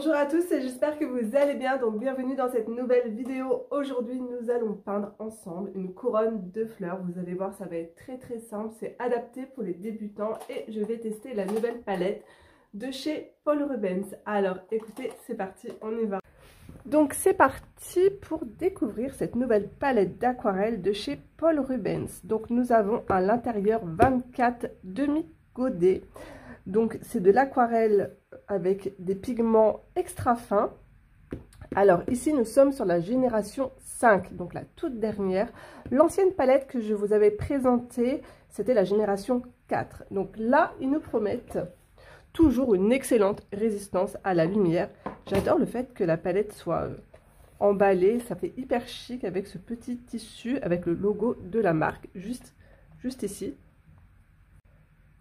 Bonjour à tous et j'espère que vous allez bien, donc bienvenue dans cette nouvelle vidéo. Aujourd'hui nous allons peindre ensemble une couronne de fleurs. Vous allez voir, ça va être très simple, c'est adapté pour les débutants et je vais tester la nouvelle palette de chez Paul Rubens. Alors écoutez, c'est parti, on y va. Donc c'est parti pour découvrir cette nouvelle palette d'aquarelle de chez Paul Rubens. Donc nous avons à l'intérieur 24 demi-godets. Donc c'est de l'aquarelle avec des pigments extra fins. Alors ici nous sommes sur la génération 5, donc la toute dernière. L'ancienne palette que je vous avais présentée, c'était la génération 4. Donc là, ils nous promettent toujours une excellente résistance à la lumière. J'adore le fait que la palette soit emballée, ça fait hyper chic avec ce petit tissu, avec le logo de la marque, juste ici.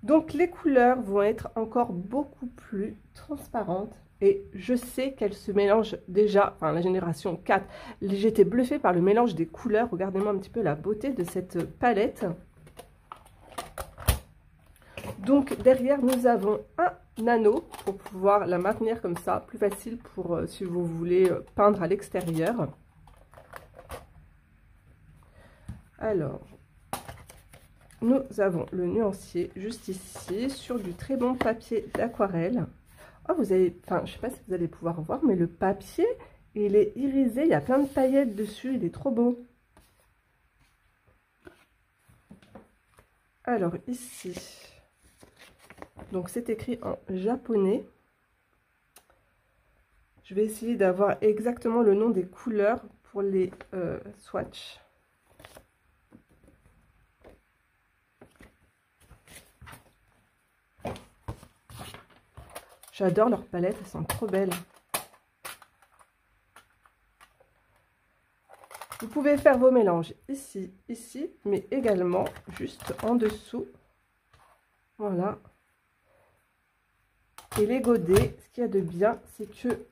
Donc les couleurs vont être encore beaucoup plus transparentes et je sais qu'elles se mélangent déjà, enfin la génération 4. J'étais bluffée par le mélange des couleurs. Regardez-moi un petit peu la beauté de cette palette. Donc derrière nous avons un anneau pour pouvoir la maintenir comme ça, plus facile pour si vous voulez peindre à l'extérieur. Alors, nous avons le nuancier juste ici sur du très bon papier d'aquarelle. Oh, vous avez, enfin, je sais pas si vous allez pouvoir voir, mais le papier, il est irisé, il y a plein de paillettes dessus, il est trop beau. Alors ici, donc c'est écrit en japonais. Je vais essayer d'avoir exactement le nom des couleurs pour les swatchs. J'adore leurs palettes, elles sont trop belles. Vous pouvez faire vos mélanges ici, mais également juste en dessous. Voilà. Et les godets, ce qu'il y a de bien, c'est que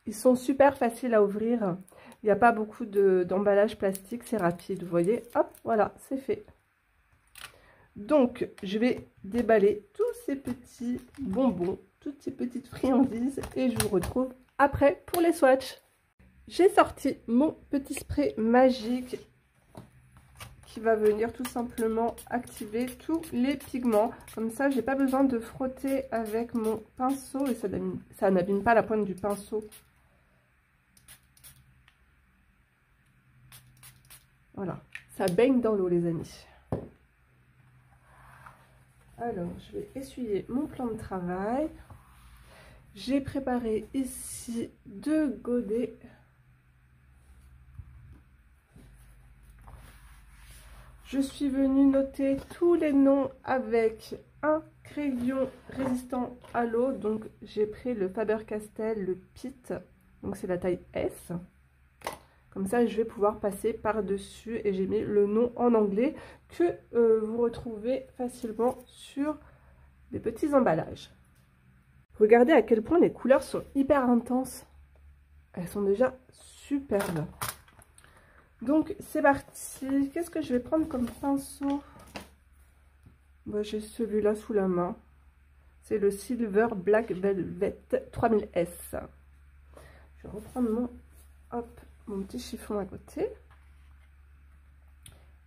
ils sont super faciles à ouvrir. Il n'y a pas beaucoup d'emballage plastique, c'est rapide. Vous voyez, hop, voilà, c'est fait. Donc, je vais déballer tous ces petits bonbons, toutes ces petites friandises et je vous retrouve après pour les swatchs. J'ai sorti mon petit spray magique qui va venir tout simplement activer tous les pigments. Comme ça, j'ai pas besoin de frotter avec mon pinceau et ça n'abîme pas la pointe du pinceau. Voilà, ça baigne dans l'eau les amis. Alors, je vais essuyer mon plan de travail. J'ai préparé ici 2 godets. Je suis venue noter tous les noms avec un crayon résistant à l'eau. Donc, j'ai pris le Faber-Castell, le Pitt. Donc, c'est la taille S. Comme ça, je vais pouvoir passer par-dessus et j'ai mis le nom en anglais que vous retrouvez facilement sur les petits emballages. Regardez à quel point les couleurs sont hyper intenses. Elles sont déjà superbes. Donc, c'est parti. Qu'est-ce que je vais prendre comme pinceau? Bah, j'ai celui-là sous la main. C'est le Silver Black Velvet 3000S. Je vais reprendre mon petit chiffon à côté.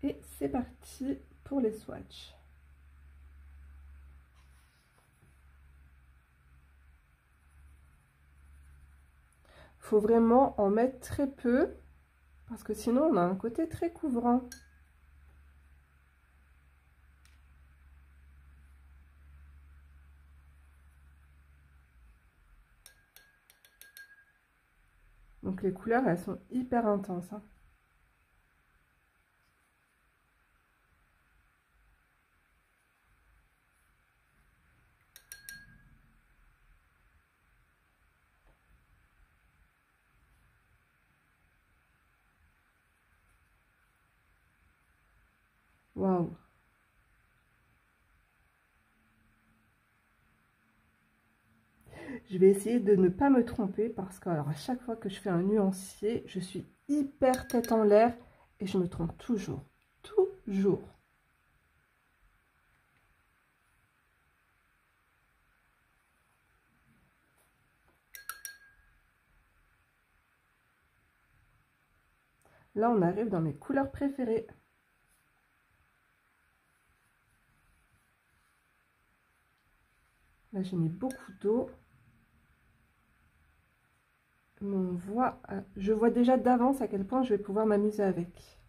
Et c'est parti pour les swatchs. Il faut vraiment en mettre très peu parce que sinon on a un côté très couvrant. Donc les couleurs, elles sont hyper intenses, hein. Waouh! Je vais essayer de ne pas me tromper parce que alors, à chaque fois que je fais un nuancier, je suis hyper tête en l'air et je me trompe toujours. Toujours. Là, on arrive dans mes couleurs préférées. Là, j'ai mis beaucoup d'eau. Je vois déjà d'avance à quel point je vais pouvoir m'amuser avec.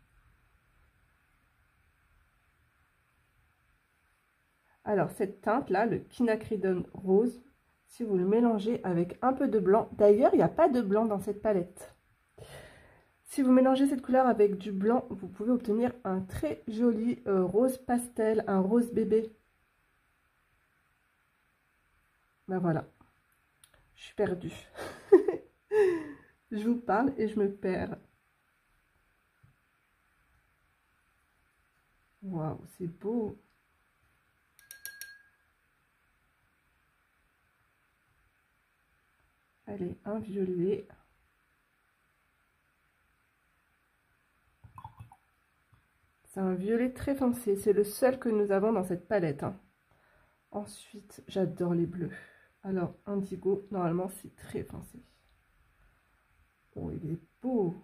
Alors, cette teinte-là, le quinacridone rose, si vous le mélangez avec un peu de blanc, d'ailleurs, il n'y a pas de blanc dans cette palette. Si vous mélangez cette couleur avec du blanc, vous pouvez obtenir un très joli rose pastel, un rose bébé. Ben voilà, je suis perdue. Je vous parle et je me perds. Waouh, c'est beau. Allez, un violet. C'est un violet très foncé. C'est le seul que nous avons dans cette palette, hein. Ensuite, j'adore les bleus. Alors, indigo, normalement, c'est très foncé. Oh, il est beau.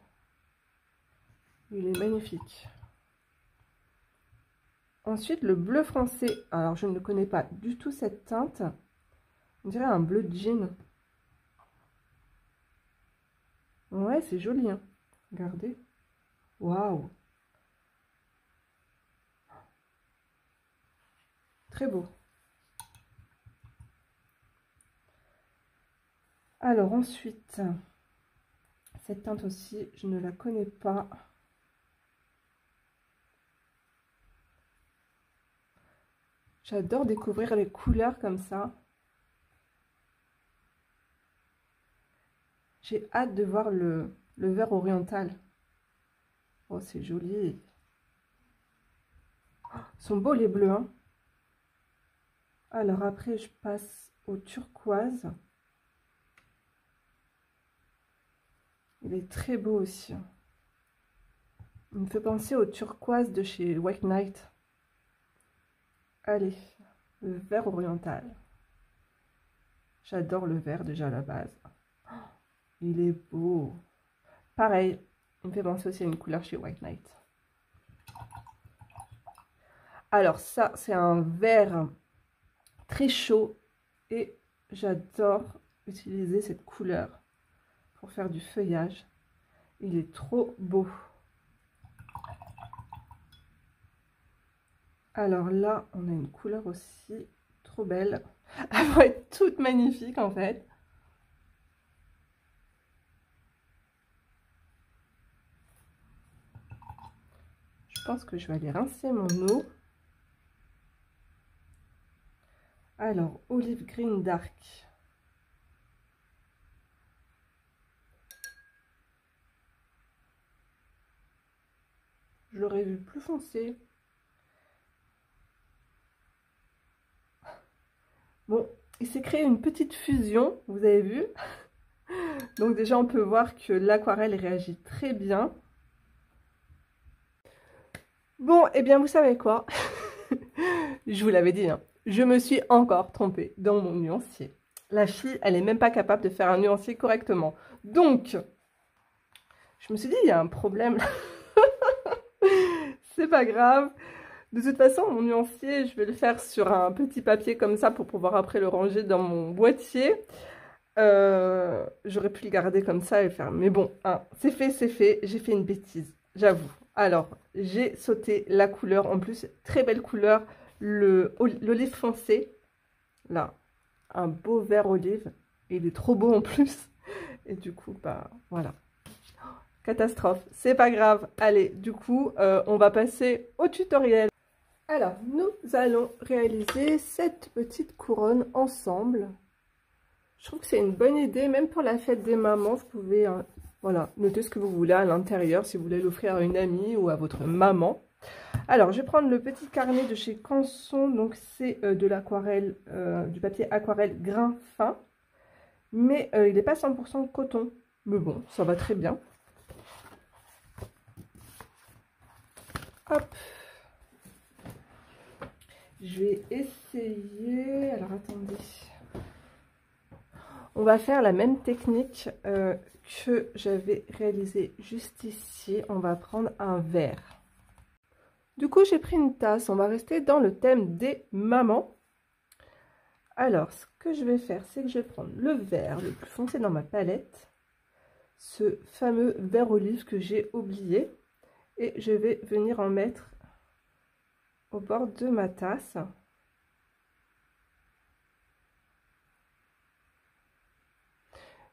Il est magnifique. Ensuite, le bleu français. Alors, je ne connais pas du tout cette teinte. On dirait un bleu jean. Ouais, c'est joli, hein. Regardez. Waouh. Très beau. Alors, ensuite, cette teinte aussi, je ne la connais pas. J'adore découvrir les couleurs comme ça. J'ai hâte de voir le vert oriental. Oh, c'est joli. Oh, ils sont beaux les bleus, hein. Alors après, je passe au turquoise. Il est très beau aussi. Il me fait penser au turquoise de chez White Knight. Allez, le vert oriental. J'adore le vert déjà à la base. Oh, il est beau. Pareil, il me fait penser aussi à une couleur chez White Knight. Alors ça, c'est un vert très chaud et j'adore utiliser cette couleur pour faire du feuillage. Il est trop beau. Alors là, on a une couleur aussi trop belle. Elle va être toute magnifique en fait. Je pense que je vais aller rincer mon eau. Alors, Olive Green Dark. Je l'aurais vu plus foncé. Bon, il s'est créé une petite fusion, vous avez vu. Donc déjà, on peut voir que l'aquarelle réagit très bien. Bon, et bien, vous savez quoi? Je vous l'avais dit, hein, je me suis encore trompée dans mon nuancier. La fille, elle n'est même pas capable de faire un nuancier correctement. Donc, je me suis dit, il y a un problème. C'est pas grave. De toute façon, mon nuancier, je vais le faire sur un petit papier comme ça pour pouvoir après le ranger dans mon boîtier. J'aurais pu le garder comme ça et le faire. Mais bon, hein, c'est fait, c'est fait. J'ai fait une bêtise, j'avoue. Alors, j'ai sauté la couleur. En plus, très belle couleur. L'olive foncé. Là, un beau vert olive. Et il est trop beau en plus. Et du coup, bah, voilà. Catastrophe. C'est pas grave. Allez, du coup, on va passer au tutoriel. Alors, nous allons réaliser cette petite couronne ensemble. Je trouve que c'est une bonne idée, même pour la fête des mamans. Vous pouvez voilà, noter ce que vous voulez à l'intérieur, si vous voulez l'offrir à une amie ou à votre maman. Alors, je vais prendre le petit carnet de chez Canson. Donc, c'est de l'aquarelle, du papier aquarelle grain fin. Mais il n'est pas 100% coton. Mais bon, ça va très bien. Hop. Je vais essayer. Alors, attendez. On va faire la même technique que j'avais réalisé juste ici, on va prendre un verre. Du coup, j'ai pris une tasse. On va rester dans le thème des mamans. Alors, ce que je vais faire, c'est que je vais prendre le vert le plus foncé dans ma palette. Ce fameux vert olive que j'ai oublié. Et je vais venir en mettre au bord de ma tasse.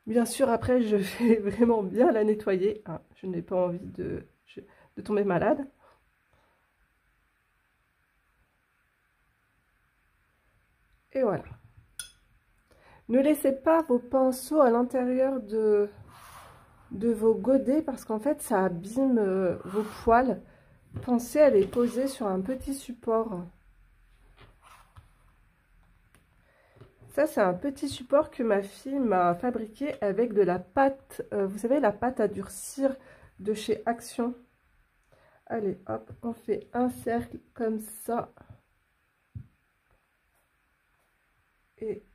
Bien sûr, après, je vais vraiment bien la nettoyer. Hein, je n'ai pas envie de tomber malade. Et voilà. Ne laissez pas vos pinceaux à l'intérieur de vos godets parce qu'en fait, ça abîme vos poils. Pensez à les poser sur un petit support. Ça, c'est un petit support que ma fille m'a fabriqué avec de la pâte, vous savez, la pâte à durcir de chez Action. Allez, hop, on fait un cercle comme ça. Et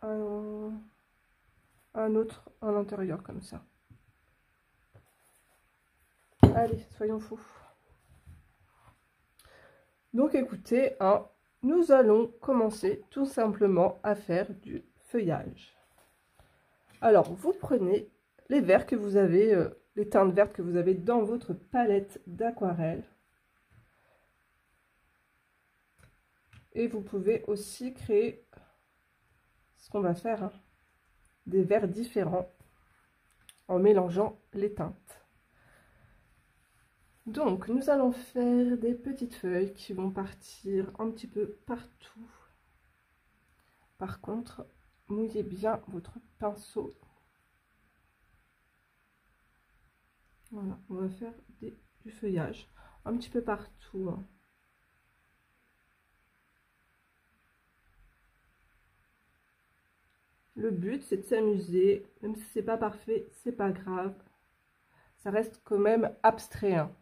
un autre à l'intérieur comme ça. Allez, soyons fous. Donc écoutez, hein, nous allons commencer tout simplement à faire du feuillage. Alors, vous prenez les verres que vous avez, les teintes vertes que vous avez dans votre palette d'aquarelle. Et vous pouvez aussi créer ce qu'on va faire, hein, des verres différents en mélangeant les teintes. Donc, nous allons faire des petites feuilles qui vont partir un petit peu partout. Par contre, mouillez bien votre pinceau. Voilà, on va faire du feuillage un petit peu partout. Hein. Le but, c'est de s'amuser. Même si c'est pas parfait, c'est pas grave. Ça reste quand même abstrait. Hein.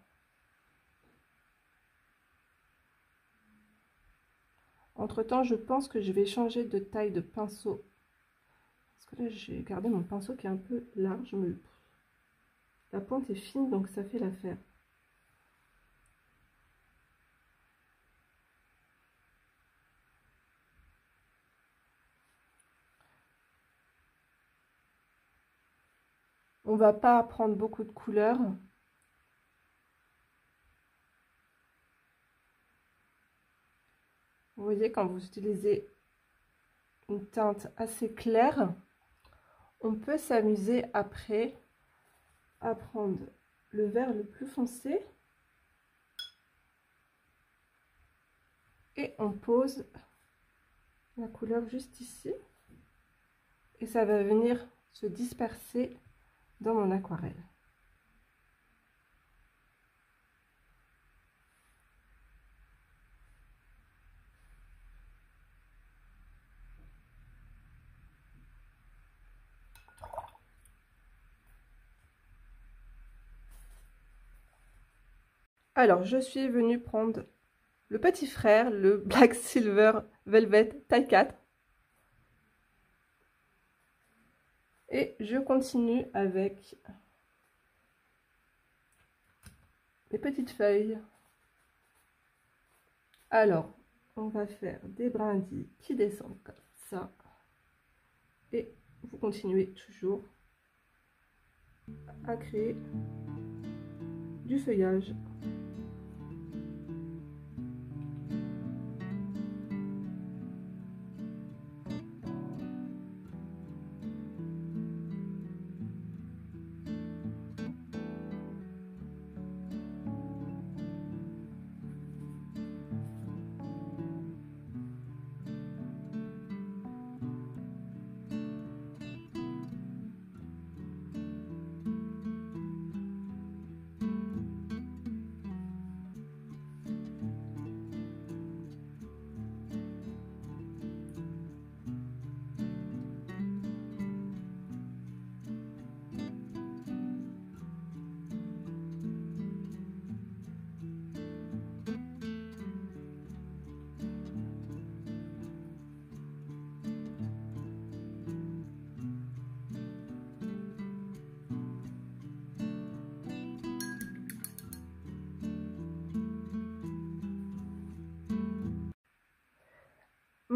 Entre-temps, je pense que je vais changer de taille de pinceau. Parce que là, j'ai gardé mon pinceau qui est un peu large. Mais la pointe est fine, donc ça fait l'affaire. On va pas prendre beaucoup de couleurs. Vous voyez, quand vous utilisez une teinte assez claire, on peut s'amuser après à prendre le vert le plus foncé et on pose la couleur juste ici et ça va venir se disperser dans mon aquarelle. Alors, je suis venue prendre le petit frère, le Black Silver Velvet taille 4. Et je continue avec les petites feuilles. Alors, on va faire des brindilles qui descendent comme ça. Et vous continuez toujours à créer du feuillage.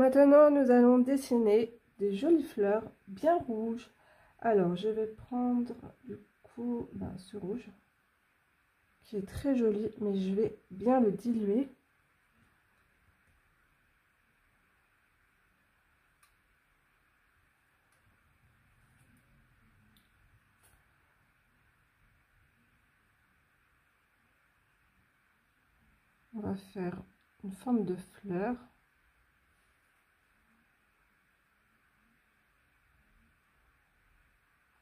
maintenant, nous allons dessiner des jolies fleurs bien rouges. Alors, je vais prendre du coup ce rouge qui est très joli, mais je vais bien le diluer. On va faire une forme de fleur.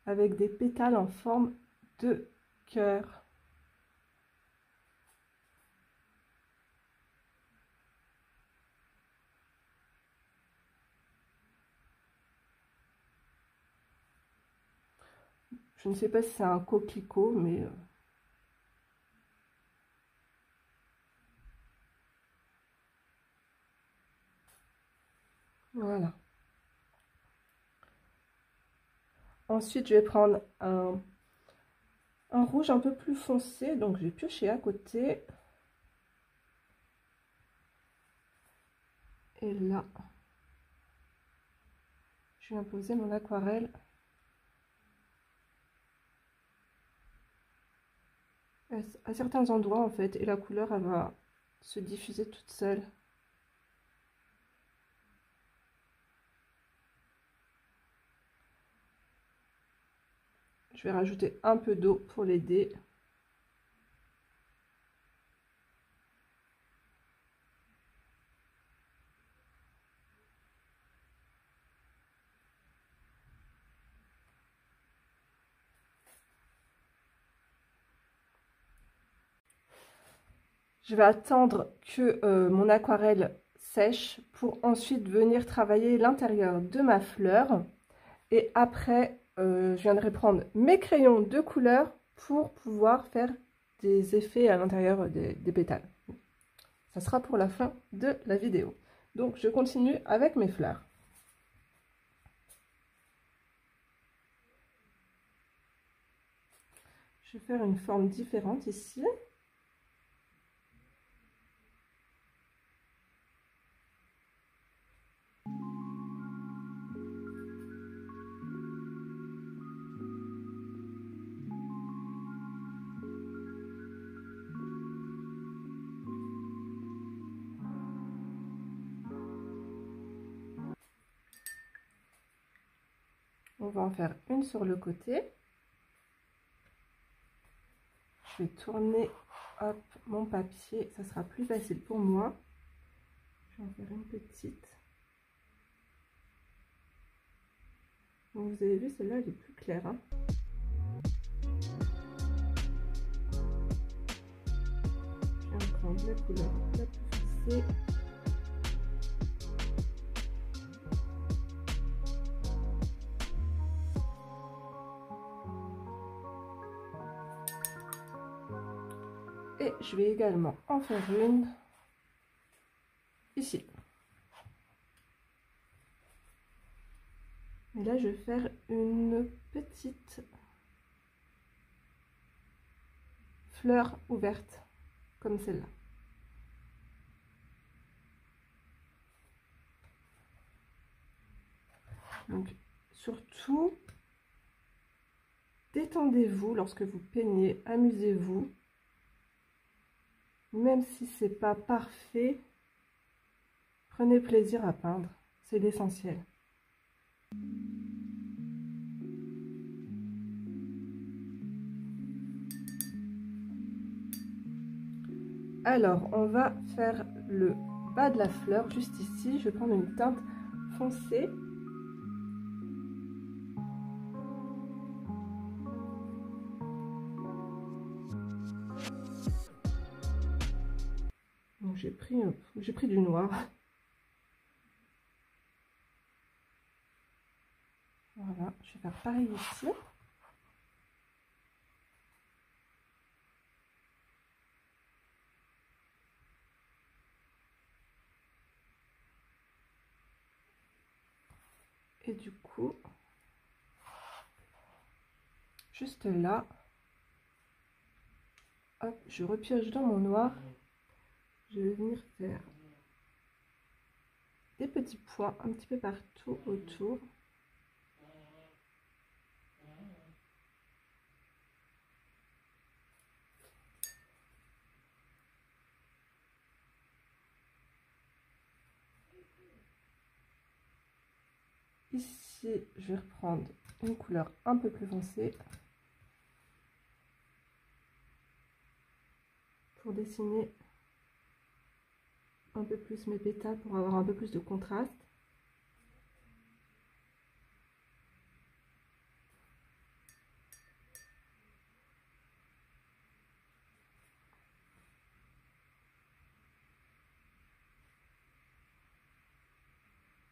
Avec des pétales en forme de cœur. Je ne sais pas si c'est un coquelicot, mais voilà. Ensuite, je vais prendre un rouge un peu plus foncé, donc je vais piocher à côté. Et là, je vais imposer mon aquarelle à certains endroits en fait, et la couleur elle va se diffuser toute seule. Je vais rajouter un peu d'eau pour l'aider. Je vais attendre que mon aquarelle sèche pour ensuite venir travailler l'intérieur de ma fleur. Et après, je viendrai prendre mes crayons de couleur pour pouvoir faire des effets à l'intérieur des pétales. Ça sera pour la fin de la vidéo. Donc, je continue avec mes fleurs. Je vais faire une forme différente ici. On va en faire une sur le côté. Je vais tourner hop, mon papier, ça sera plus facile pour moi. Je vais en faire une petite. Donc vous avez vu, celle-là elle est plus claire. Hein. Je vais prendre la couleur la plus foncée. Et je vais également en faire une ici. Et là, je vais faire une petite fleur ouverte, comme celle-là. Donc, surtout, détendez-vous lorsque vous peignez, amusez-vous. Même si c'est pas parfait, prenez plaisir à peindre, c'est l'essentiel. Alors, on va faire le bas de la fleur, juste ici. Je vais prendre une teinte foncée. Donc, j'ai pris du noir. Voilà, je vais faire pareil ici. Et du coup, juste là, hop, je repioche dans mon noir. Je vais venir faire des petits points un petit peu partout autour. Ici, je vais reprendre une couleur un peu plus foncée pour dessiner un peu plus mes pétales, pour avoir un peu plus de contraste.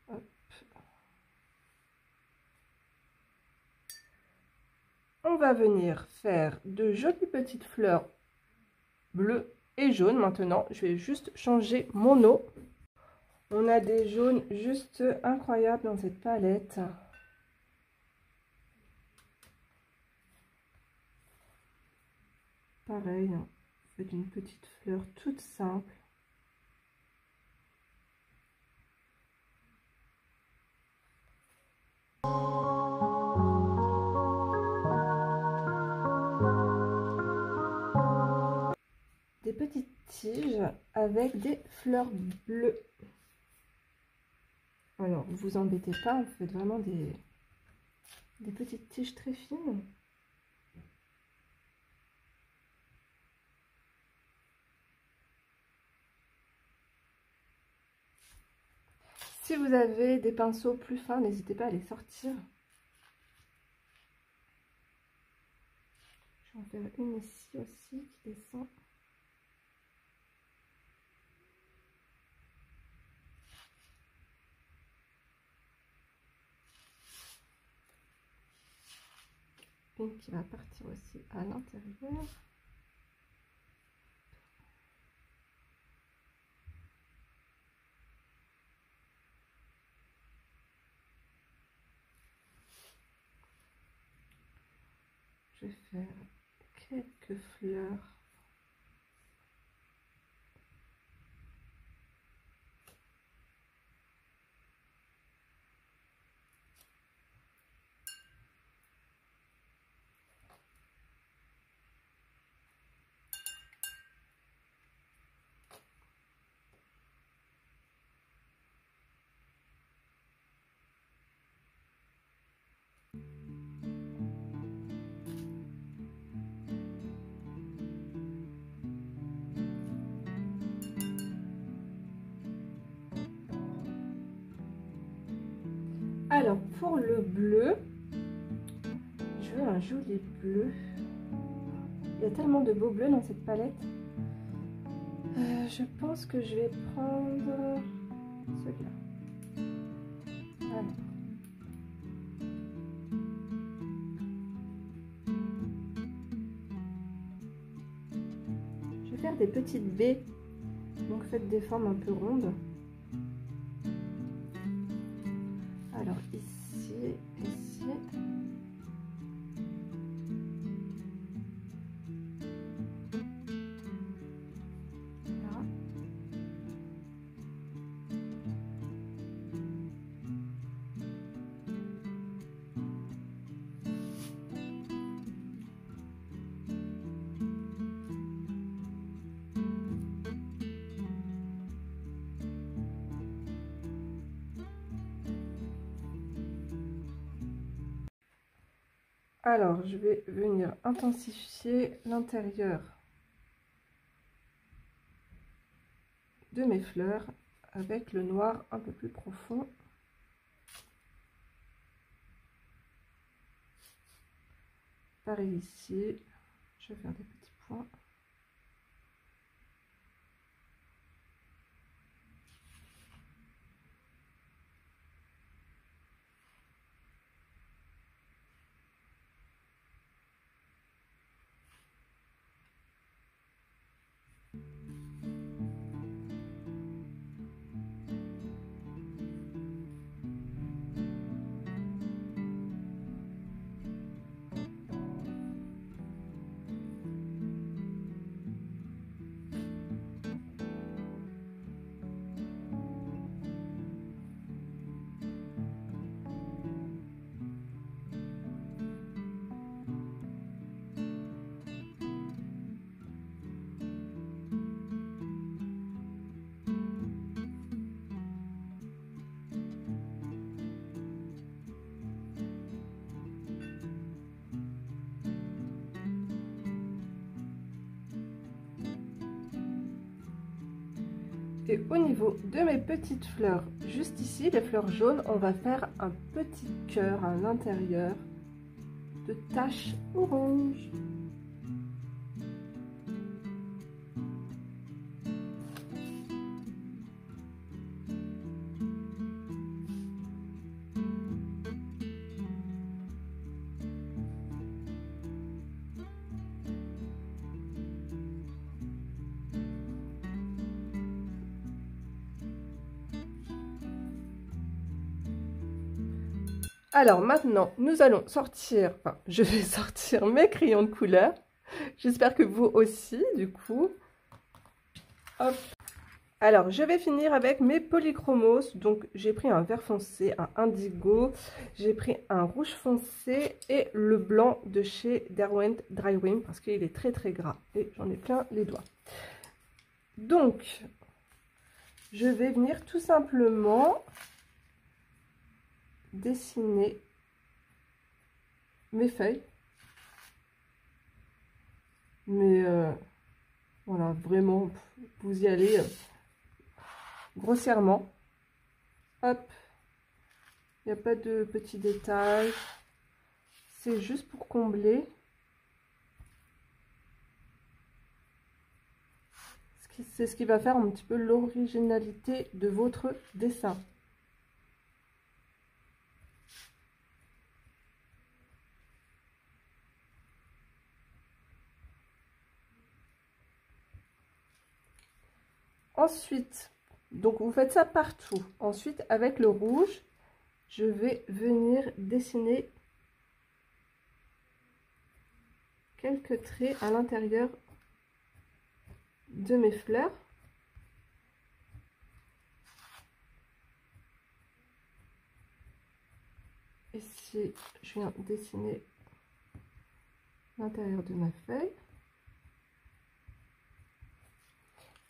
Hop. On va venir faire de jolies petites fleurs bleues et jaunes. Maintenant, je vais juste changer mon eau. On a des jaunes juste incroyables dans cette palette. Pareil, faites une petite fleur toute simple. Des petites tiges avec des fleurs bleues. Alors, ne vous embêtez pas, vous faites vraiment des petites tiges très fines. Si vous avez des pinceaux plus fins, n'hésitez pas à les sortir. Je vais en faire une ici aussi qui descend. Une qui va partir aussi à l'intérieur. Je vais faire quelques fleurs. Alors, pour le bleu, je veux un joli bleu. Il y a tellement de beaux bleus dans cette palette. Je pense que je vais prendre celui-là. Voilà. Je vais faire des petites baies. Donc faites des formes un peu rondes. Alors ici, ici. Là. Alors, je vais venir intensifier l'intérieur de mes fleurs avec le noir un peu plus profond. Pareil ici, je vais faire des petits points. Et au niveau de mes petites fleurs, juste ici, les fleurs jaunes, on va faire un petit cœur à l'intérieur de taches orange. Alors maintenant, nous allons sortir, enfin, je vais sortir mes crayons de couleur. J'espère que vous aussi, du coup. Hop. Alors, je vais finir avec mes polychromos. Donc, j'ai pris un vert foncé, un indigo, j'ai pris un rouge foncé et le blanc de chez Derwent Drywing parce qu'il est très très gras et j'en ai plein les doigts. Donc, je vais venir tout simplement dessiner mes feuilles, mais voilà, vraiment vous y allez grossièrement. Hop, il n'y a pas de petits détails, c'est juste pour combler c'est ce qui va faire un petit peu l'originalité de votre dessin. Ensuite, donc vous faites ça partout. Ensuite, avec le rouge, je vais venir dessiner quelques traits à l'intérieur de mes fleurs. Ici, je viens dessiner l'intérieur de ma feuille.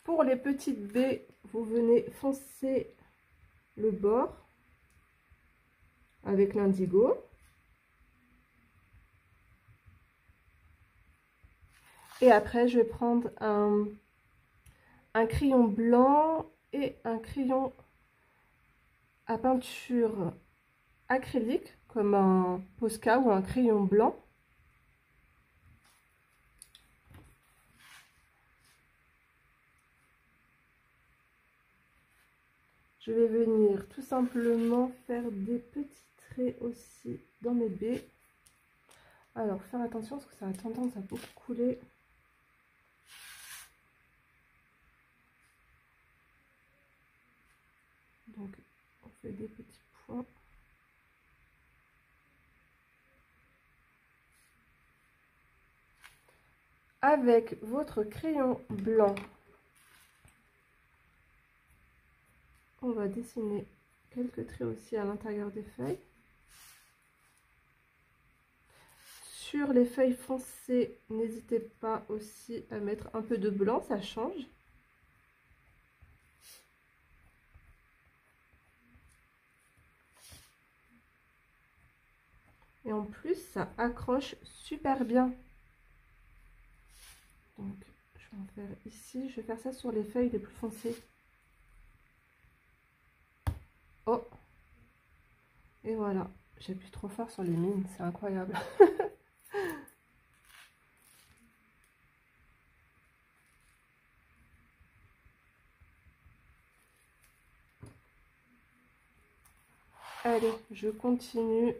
Pour les petites baies, vous venez foncer le bord avec l'indigo. Et après, je vais prendre un crayon blanc et un crayon à peinture acrylique, comme un Posca ou un crayon blanc. Je vais venir tout simplement faire des petits traits aussi dans mes baies. Alors, faire attention parce que ça a tendance à beaucoup couler. Donc, on fait des petits points. Avec votre crayon blanc, on va dessiner quelques traits aussi à l'intérieur des feuilles. Sur les feuilles foncées, n'hésitez pas aussi à mettre un peu de blanc, ça change. Et en plus, ça accroche super bien. Donc, je vais en faire ici. Je vais faire ça sur les feuilles les plus foncées. Oh! Et voilà. J'appuie trop fort sur les mines, c'est incroyable. Allez, je continue.